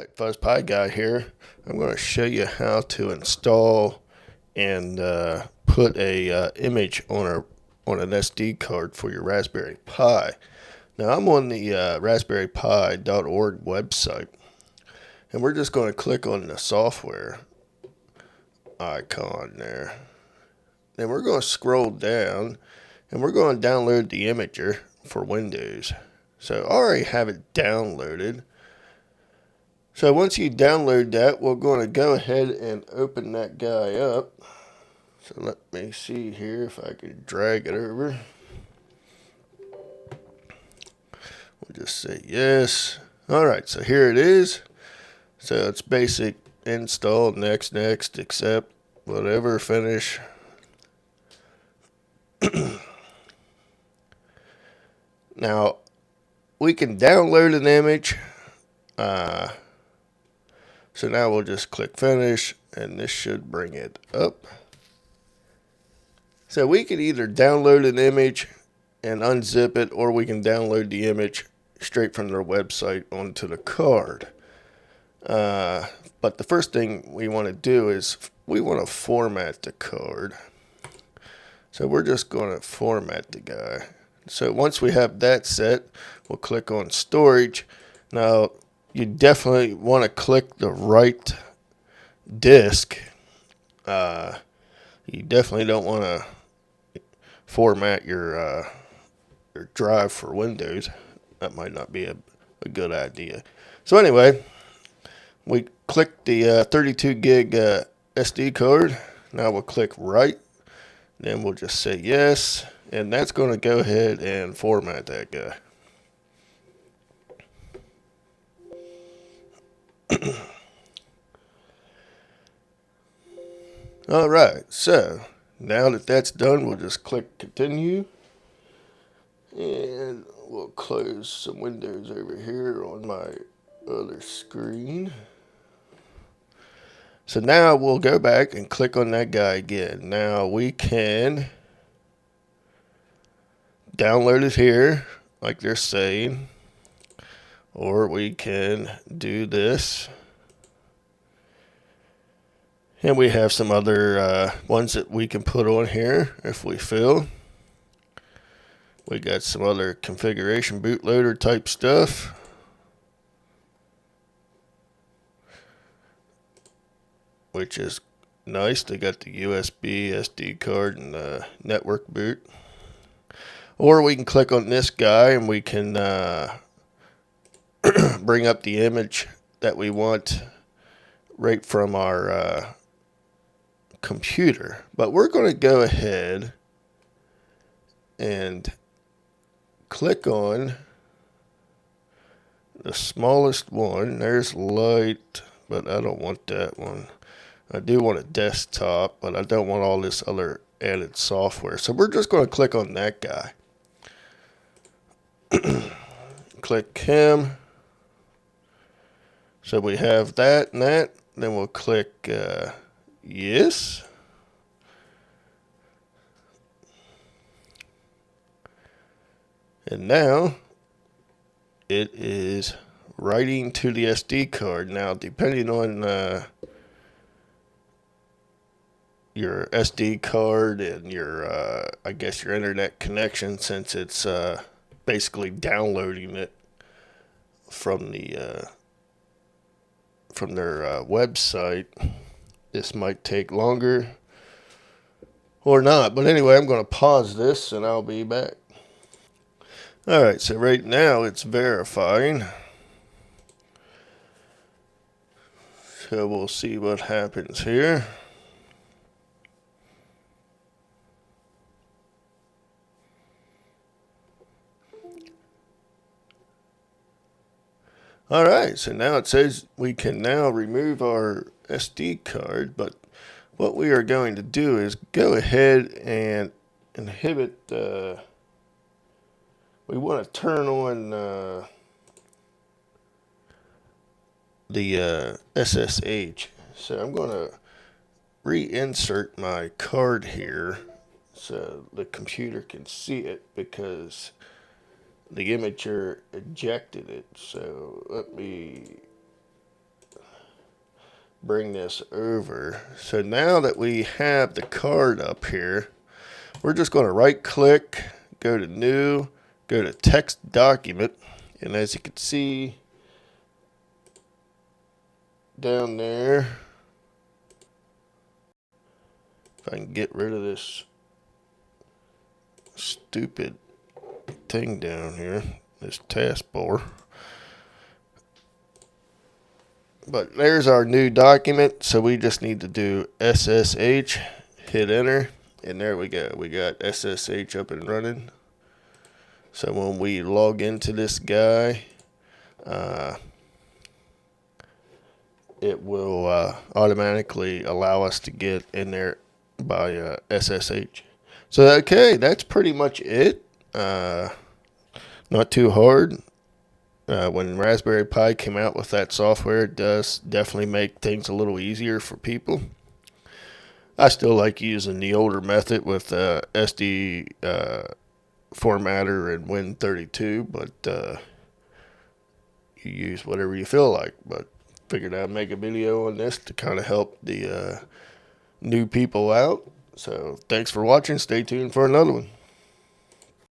Alright, Fuzz Pie Guy here. I'm going to show you how to install and put a image on an SD card for your Raspberry Pi. Now I'm on the raspberrypi.org website, and we're just going to click on the software icon there. Then we're going to scroll down, and we're going to download the imager for Windows. So I already have it downloaded. So once you download that, we're going to go ahead and open that guy up. So let me see here if I can drag it over. We'll just say yes. Alright, so here it is. So it's basic install, next, accept, whatever, finish. Now, we can download an image. So now we'll just click finish, and this should bring it up. So we can either download an image and unzip it, or we can download the image straight from their website onto the card. But the first thing we want to do is we want to format the card. So we're just going to format the guy. So once we have that set, we'll click on storage. Now, you definitely want to click the right disk. You definitely don't want to format your drive for Windows. That might not be a good idea. So anyway, we click the 32 gig SD card. Now we'll click right. Then we'll just say yes. And that's going to go ahead and format that guy. Alright, so now that that's done, we'll just click continue. And we'll close some windows over here on my other screen. So now we'll go back and click on that guy again. Now we can download it here, like they're saying, or we can do this. And we have some other ones that we can put on here if we feel. We got some other configuration bootloader type stuff. Which is nice. They got the USB, SD card, and the network boot. Or we can click on this guy and we can bring up the image that we want right from our computer. But we're going to go ahead and click on the smallest one. There's light, but I don't want that one. I do want a desktop, but I don't want all this other added software. So we're just going to click on that guy. Click him. So we have that and that. Then we'll click yes. And now it is writing to the SD card. Now, depending on your SD card and your, I guess, your internet connection, since it's basically downloading it from the from their website, this might take longer or not. But anyway, I'm going to pause this and I'll be back. Alright, so right now it's verifying. So we'll see what happens here. Alright, so now it says we can now remove our SD card, but what we are going to do is go ahead and inhibit, we want to turn on the SSH. So I'm going to reinsert my card here so the computer can see it, because the imager ejected it. So let me bring this over. So now that we have the card up here, we're just going to right click, go to new, go to text document, and as you can see down there, if I can get rid of this stupid thing down here, this taskbar. But there's our new document, so we just need to do SSH, hit enter, and there we go. We got SSH up and running. So when we log into this guy, it will automatically allow us to get in there by SSH. So okay, that's pretty much it. Not too hard. When Raspberry Pi came out with that software, it does definitely make things a little easier for people. I still like using the older method with SD formatter and Win32, but you use whatever you feel like. But figured I'd make a video on this to kind of help the new people out. So thanks for watching. Stay tuned for another one.